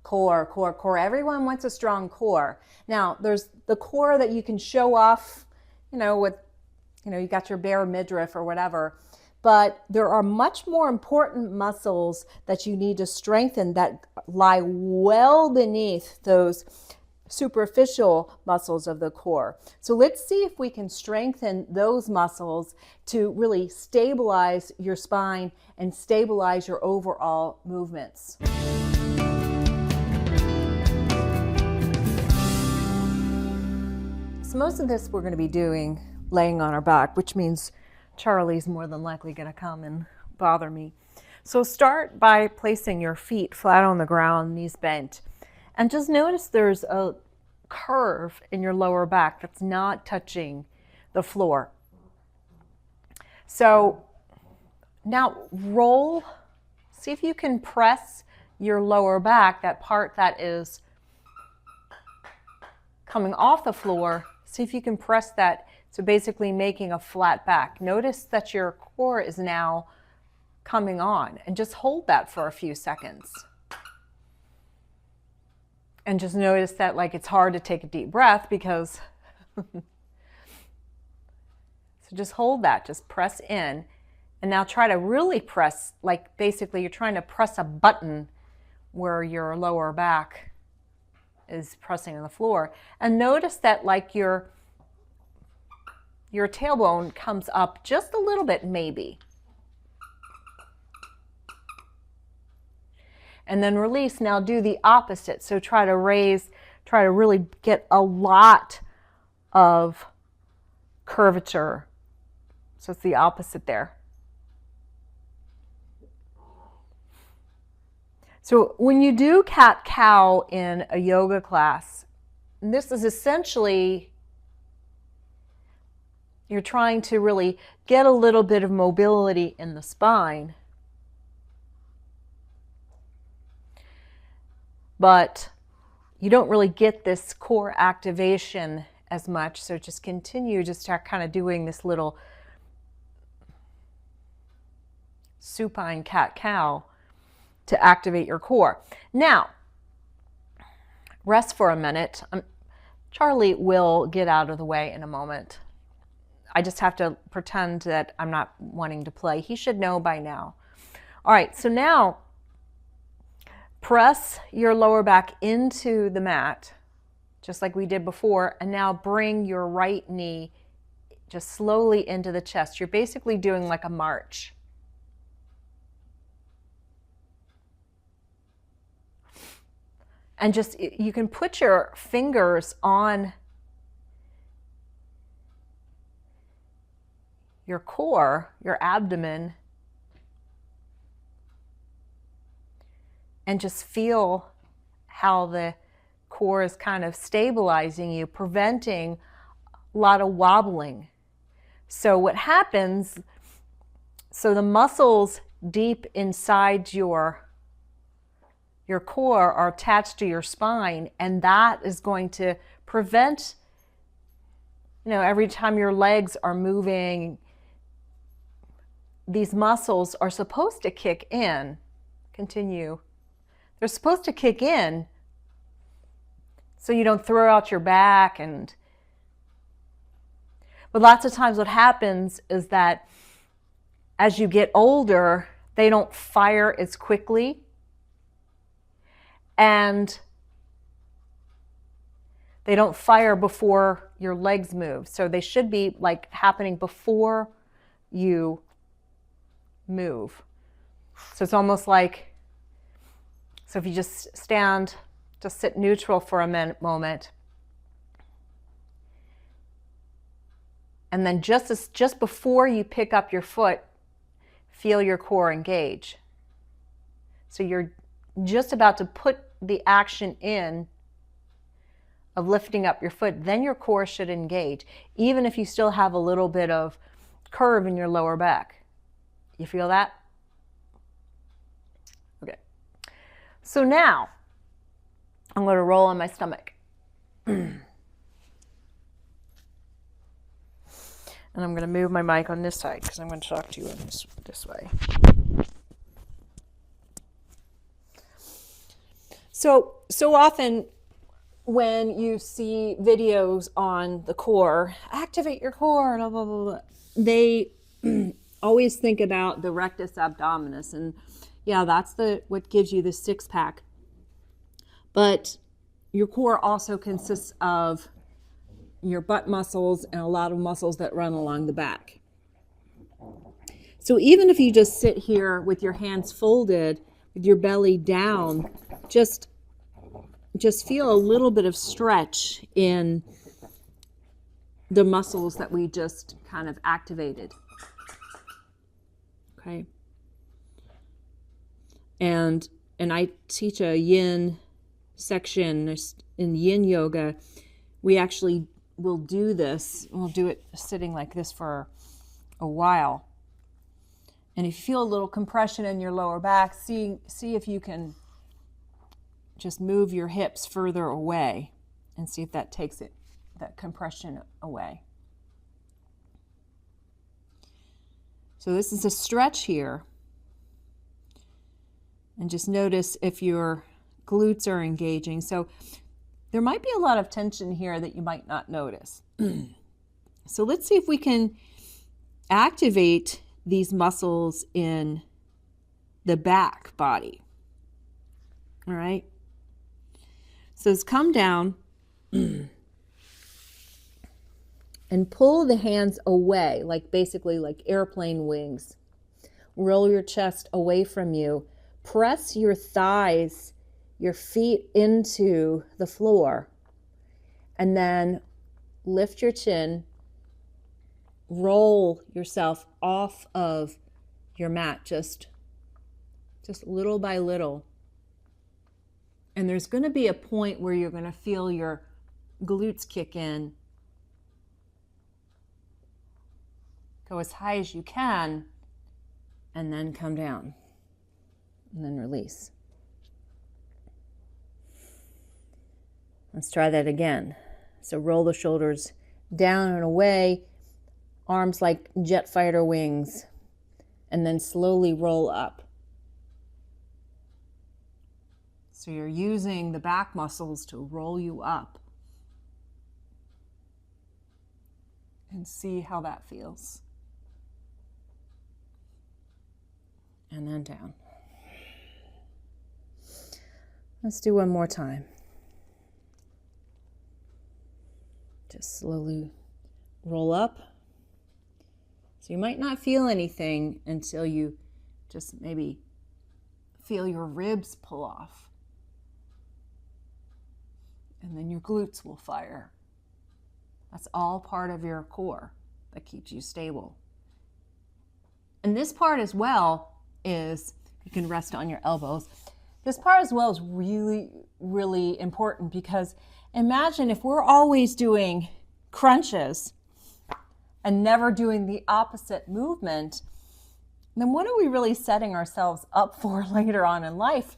Core. Everyone wants a strong core. Now, there's the core that you can show off, with, you got your bare midriff or whatever. But there are much more important muscles that you need to strengthen that lie well beneath those superficial muscles of the core. So let's see if we can strengthen those muscles to really stabilize your spine and stabilize your overall movements. So most of this we're going to be doing laying on our back, which means Charlie's more than likely going to come and bother me. So start by placing your feet flat on the ground, knees bent. And just notice there's a curve in your lower back that's not touching the floor. So now roll. See if you can press your lower back, that part that is coming off the floor. See if you can press that. So basically making a flat back. Notice that your core is now coming on, and just hold that for a few seconds. And just notice that it's hard to take a deep breath because, so just hold that, just press in. And now try to really press, basically you're trying to press a button where your lower back is pressing on the floor. And notice that your tailbone comes up just a little bit maybe. And then release. Now do the opposite. So try to really get a lot of curvature. So it's the opposite there. So when you do cat-cow in a yoga class, this is essentially, you're trying to really get a little bit of mobility in the spine. But you don't really get this core activation as much, so just continue kind of doing this little supine cat-cow to activate your core. Now, rest for a minute. Charlie will get out of the way in a moment. I just have to pretend that I'm not wanting to play. He should know by now. All right, so now press your lower back into the mat, just like we did before, and now bring your right knee just slowly into the chest. You're basically doing like a march. And just, you can put your fingers on your core, your abdomen, and just feel how the core is kind of stabilizing you, preventing a lot of wobbling. So what happens, so the muscles deep inside your core are attached to your spine, and that is going to prevent, every time your legs are moving, these muscles are supposed to kick in. Continue. They're supposed to kick in so you don't throw out your back. But lots of times what happens is that as you get older, they don't fire as quickly. And they don't fire before your legs move. So they should be happening before you move. So it's almost like, so if you just sit neutral for a moment. And then just before you pick up your foot, feel your core engage. So you're just about to put the action in of lifting up your foot, then your core should engage, even if you still have a little bit of curve in your lower back. You feel that? Okay. So now, I'm going to roll on my stomach. And I'm going to move my mic on this side because I'm going to talk to you in this way. So often when you see videos on the core, activate your core, blah, blah, blah, blah, they always think about the rectus abdominis. And yeah, that's what gives you the six pack. But your core also consists of your butt muscles and a lot of muscles that run along the back. So even if you just sit here with your hands folded, with your belly down, just feel a little bit of stretch in the muscles that we just kind of activated. Okay. And I teach a yin section in yin yoga. We actually will do this. We'll do it sitting like this for a while. And if you feel a little compression in your lower back, see if you can just move your hips further away and see if that takes that compression away. So this is a stretch here. And just notice if your glutes are engaging. So there might be a lot of tension here that you might not notice. So let's see if we can activate these muscles in the back body. All right. So let's come down and pull the hands away, basically like airplane wings. Roll your chest away from you. Press your thighs, your feet into the floor, and then lift your chin. Roll yourself off of your mat, just little by little. And there's going to be a point where you're going to feel your glutes kick in. Go as high as you can, and then come down, and then release. Let's try that again. So roll the shoulders down and away, arms like jet fighter wings, and then slowly roll up. So you're using the back muscles to roll you up. And see how that feels. And then down. Let's do one more time. Just slowly roll up. So you might not feel anything until you just maybe feel your ribs pull off. And then your glutes will fire. That's all part of your core that keeps you stable. And this part as well is, you can rest on your elbows. This part as well is really, really important, because imagine if we're always doing crunches and never doing the opposite movement, then what are we really setting ourselves up for later on in life?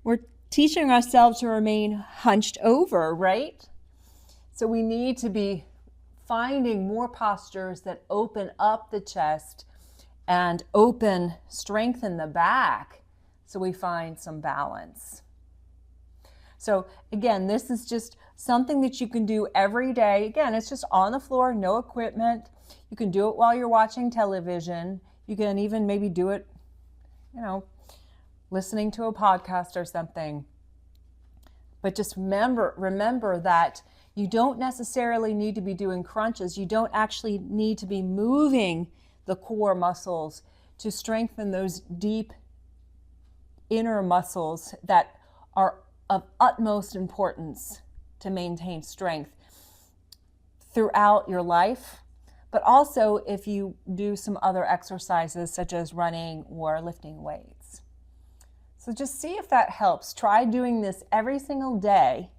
We're teaching ourselves to remain hunched over, right? So we need to be finding more postures that open up the chest and strengthen the back, so we find some balance. So again, this is just something that you can do every day. Again, it's just on the floor, no equipment. You can do it while you're watching television. You can even maybe do it, listening to a podcast or something. But just remember that you don't necessarily need to be doing crunches. You don't actually need to be moving the core muscles to strengthen those deep inner muscles that are of utmost importance to maintain strength throughout your life, but also if you do some other exercises such as running or lifting weights. So just see if that helps. Try doing this every single day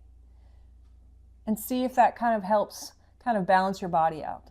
and see if that kind of helps balance your body out.